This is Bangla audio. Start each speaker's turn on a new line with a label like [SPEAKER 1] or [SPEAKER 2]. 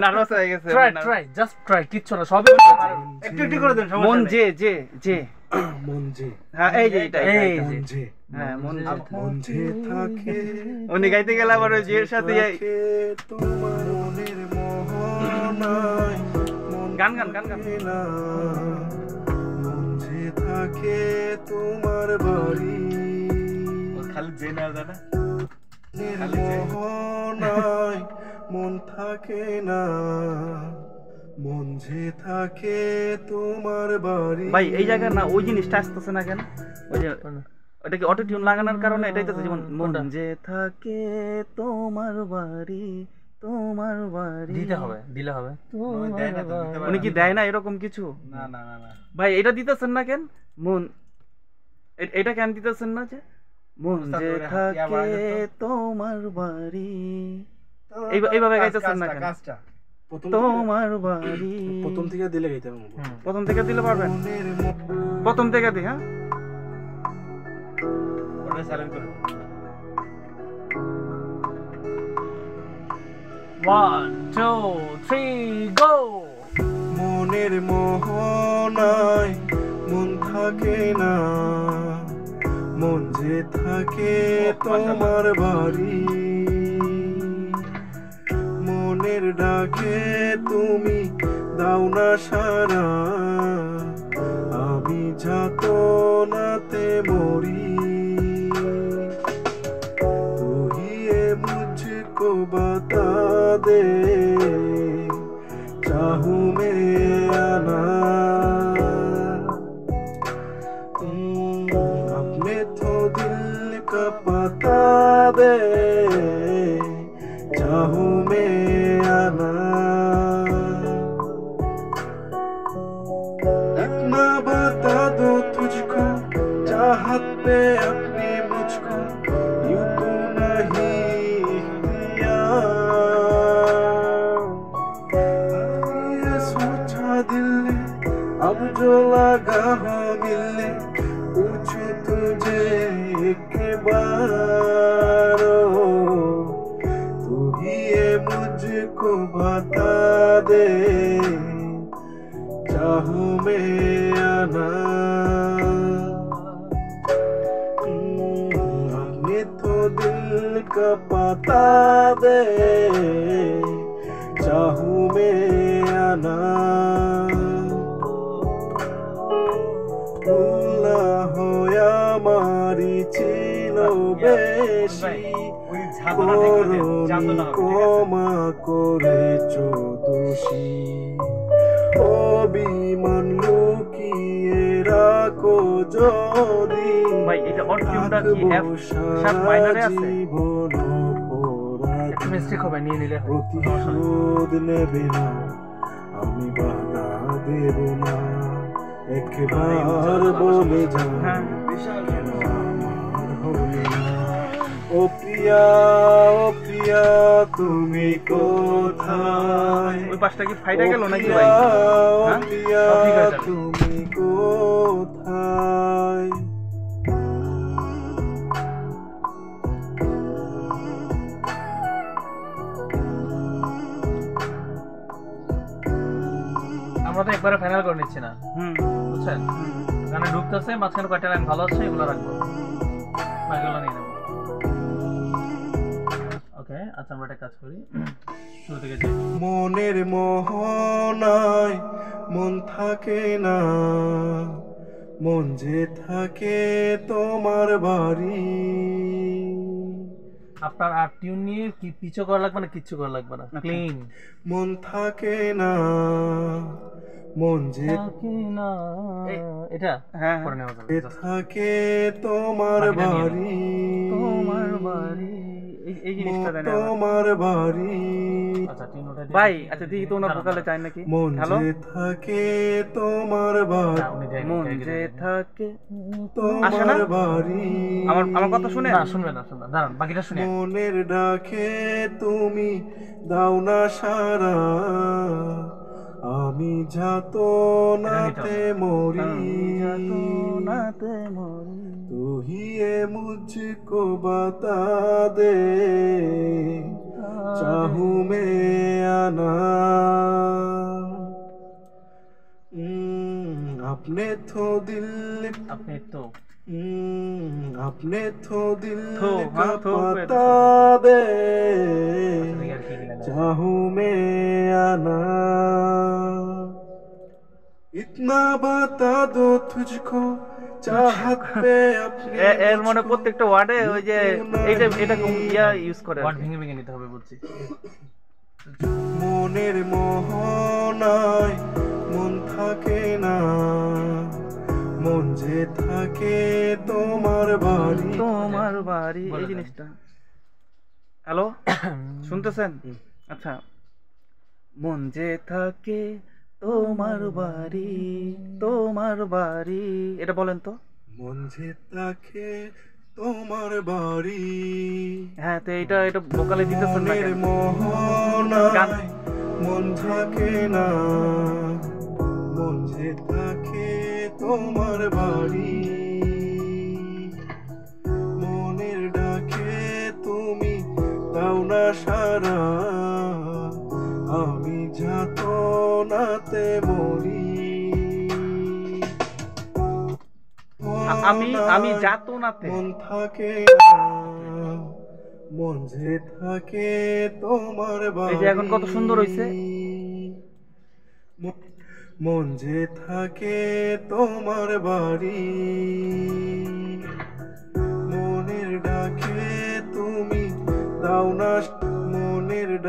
[SPEAKER 1] নার্ভাস হয়ে গেছে
[SPEAKER 2] ট্রাই জাস্ট ট্রাই কিচ্ছু না সবই
[SPEAKER 1] একটু একটু করে দেন মন যে
[SPEAKER 3] মন যে
[SPEAKER 1] হ্যাঁ এই যে এটা
[SPEAKER 3] মন যে
[SPEAKER 1] হ্যাঁ মন
[SPEAKER 3] যে থাকে
[SPEAKER 1] উনি গাইতে গেলে আবার ওই জের সাথে
[SPEAKER 3] তোমার মনের মোহনায়
[SPEAKER 1] গান
[SPEAKER 3] মন যে থাকে তোমার বাড়ি
[SPEAKER 1] খালি যে না জানা
[SPEAKER 3] মোহনায় মন থাকে না মন যে থাকে তোমার বাড়ি
[SPEAKER 1] ভাই এই জায়গা না ওই জিনিসটা আসতেছে না কেন ওই যে ওটা কি অটো টিউন লাগানোর কারণে এটাই তো যেমন মন যে থাকে তোমার বাড়ি
[SPEAKER 2] দিতে হবে দিলে হবে
[SPEAKER 1] উনি কি দেয় না এরকম কিছু
[SPEAKER 2] না
[SPEAKER 1] ভাই এটা দিতেছেন না কেন মন এটা কেন দিতেছেন না যে মন যে থাকে তোমার বাড়ি এইভাবে গাইতেছেন না কেন তোমার বাড়ি
[SPEAKER 3] প্রথম থেকে দিলে গাইতে হবে
[SPEAKER 1] প্রথম থেকে দিলে পারবেন প্রথম থেকে দি হ্যাঁ ওটা চ্যালেঞ্জ করব
[SPEAKER 2] 1 2 3 গো
[SPEAKER 3] মনের মোহনায় মন থাকে না মন যে থাকে তোমার বাড়ি মনের ডাকে তুমি দাও না সারা আমি যাতনাতে মরি তুহিয়ে মুঝকো বাতা দে চাহু মে আনা अपने तो दिल का पता दे चाहूं मैं आना इतना बता दो तुझको चाहत पे अपनी मुझको यूं तो नहीं ये सोचा दिल ने अब जो लगा हो मिलने पूछो तुझे एक बार तू ही ये मुझको बता दे चाहूं मैं आना अपने तो दिल का पता दे चाहूं मैं आना মারি ছিল বেশি ক্ষমা করেছ দোষী অভিমান লুকিয়ে রাখো যদি
[SPEAKER 1] ভাই এটা অটো টিউনটা কি এফ শার্প মাইনরে আছে
[SPEAKER 2] একটু মিস্টেক হবে নিয়ে নিলে
[SPEAKER 3] প্রতিশোধ নেবে না আমি বাধা দেব না একবার বলে যাও ও প্রিয়া তুমি কোথায়
[SPEAKER 1] ওই পাশটা কি ফাইটা গেল নাকি ভাই
[SPEAKER 3] প্রিয়া তুমি কোথায়
[SPEAKER 2] আমরা তো একবারে ফাইনাল করে নিচ্ছি না বুঝছেন গানে ঢুকতেছে মাঝখানে কয়টা লাইন ভালো আছে এগুলো রাখবো বাকিগুলো নিয়ে নেবো ওকে আচ্ছা আমরা একটা কাজ করি শুরু থেকে যাই
[SPEAKER 3] মনের মোহনায় মন থাকে না মন যে থাকে তোমার বাড়ি
[SPEAKER 2] আপনার আর টিউন নিয়ে কি পিছু করা লাগবে না কিচ্ছু করা লাগবে না ক্লিন
[SPEAKER 3] মন থাকে না মন যে
[SPEAKER 2] থাকে না এটা
[SPEAKER 1] হ্যাঁ
[SPEAKER 2] করে নেওয়া যাবে
[SPEAKER 3] থাকে তোমার বাড়ি
[SPEAKER 1] এই জিনিসটা দেন
[SPEAKER 3] তোমার বাড়ি
[SPEAKER 2] আচ্ছা টিউনটা
[SPEAKER 1] ভাই আচ্ছা দেখি তো ওনার ভোকালে চাই নাকি
[SPEAKER 3] হ্যালো মন যে থাকে তোমার বাড়ি
[SPEAKER 1] মন যে থাকে
[SPEAKER 3] তোমার বাড়ি
[SPEAKER 1] আমার কথা শুনে
[SPEAKER 2] না শুনবে না দাঁড়ান বাকিটা শুনে
[SPEAKER 3] মনের ডাকে তুমি দাও না সারা আমি যাতনাতে মরি तू ही ये मुझको बता दे चाहूं मैं आना अपने तो दिल
[SPEAKER 2] আপনি তো
[SPEAKER 3] अपने तो दिल
[SPEAKER 1] थो,
[SPEAKER 3] का
[SPEAKER 1] हाँ, थो पे
[SPEAKER 3] पता दे
[SPEAKER 2] यार কি কি লাগে
[SPEAKER 3] चाहूं मैं आना इतना बता दो तुझको चाहत पे अपनी
[SPEAKER 1] এর মানে
[SPEAKER 3] मुझको
[SPEAKER 1] প্রত্যেকটা ওয়ার্ডে ওই যে এইটা এটা ইয়া ইউজ করে আর
[SPEAKER 2] ওয়ার্ড
[SPEAKER 1] কি।
[SPEAKER 2] ভেঙে ভেঙে নিতে হবে বুঝছি
[SPEAKER 3] মনের মোহনায় মন থাকে না মন যে থাকে তোমার বাড়ি
[SPEAKER 1] তোমার বাড়ি
[SPEAKER 2] বলে
[SPEAKER 1] এই
[SPEAKER 2] দেন।
[SPEAKER 1] জিনিসটা। হ্যালো, শুনতেছেন? আচ্ছা, মন যে থাকে তোমার বাড়ি, তোমার বাড়ি, এটা বলেন তো।
[SPEAKER 3] মন যে থাকে তোমার বাড়ি
[SPEAKER 1] হ্যাঁ, তো এটা এটা ভোকালে দিতেছেন না
[SPEAKER 3] মনের
[SPEAKER 1] কেন?
[SPEAKER 3] মোহনায় মন থাকে না মন যে থাকে তোমার বাড়ি মনের ডাকে তুমি দাও না সারা আমি যাতনাতে মরি
[SPEAKER 1] আমি যাতনাতে।
[SPEAKER 3] মন থাকে না মন যে থাকে তোমার
[SPEAKER 1] এই যে এখন কত সুন্দর হইছে।
[SPEAKER 3] মন যে থাকে তোমার বাড়ি মনের ডাকে তুমি দাও না